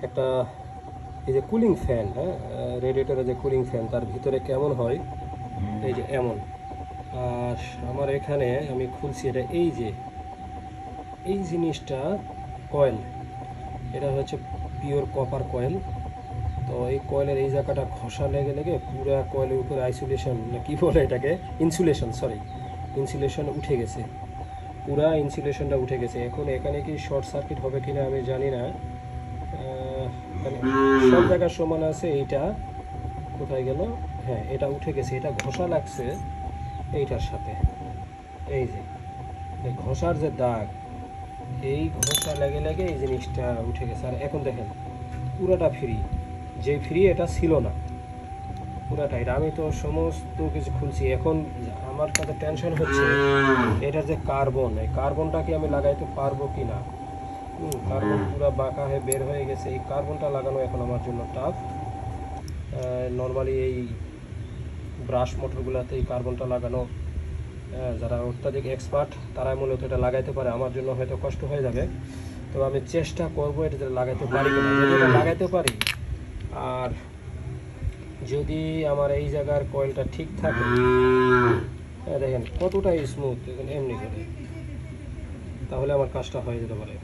একটা এই যে কুলিং ফ্যান, হ্যাঁ, রেডিয়েটরের যে কুলিং ফ্যান তার ভিতরে কেমন হয় এই যে এমন। আর আমার এখানে আমি খুলছি এটা, এই যে এই জিনিসটা কয়েল, এটা হচ্ছে পিওর কপার কয়েল। তো এই কয়েলের এই জায়গাটা ঘষা লেগে লেগে পুরা কয়েলের উপরে আইসোলেশন না কি বলে এটাকে, ইনসুলেশন, সরি, ইনসুলেশন উঠে গেছে, পুরা ইনসুলেশনটা উঠে গেছে। এখন এখানে কি শর্ট সার্কিট হবে কিনা আমি জানি না, মানে সব জায়গার সমান আছে। এইটা কোথায় গেল, হ্যাঁ এটা উঠে গেছে, এটা ঘষা লাগছে এইটার সাথে, এই যে এই ঘষার যে দাগ, এই ঘষা লেগে লেগে এই জিনিসটা উঠে গেছে। আর এখন দেখেন পুরাটা ফ্রি, যে ফ্রি এটা ছিল না পুরাটা। এটা আমি তো সমস্ত কিছু খুলছি। এখন আমার কাছে টেনশন হচ্ছে এটার যে কার্বন, এই কার্বনটাকে আমি লাগাইতে পারবো কি না। কার্বন পুরো বাঁকা হয়ে বের হয়ে গেছে, এই কার্বনটা লাগানো এখন আমার জন্য টাফ। নর্মালি এই ব্রাশ মোটরগুলোতে এই কার্বনটা লাগানো, যারা অত্যাধিক এক্সপার্ট তারাই মূলত এটা লাগাইতে পারে, আমার জন্য হয়তো কষ্ট হয়ে যাবে। তো আমি চেষ্টা করবো এটা লাগাইতে পারি কিনা, যদি এটা লাগাইতে পারি আর যদি আমার এই জায়গার কয়েলটা ঠিক থাকে, দেখেন কতটা স্মুথ, দেখেন এমনি করে, তাহলে আমার কাজটা হয়ে যেতে পারে।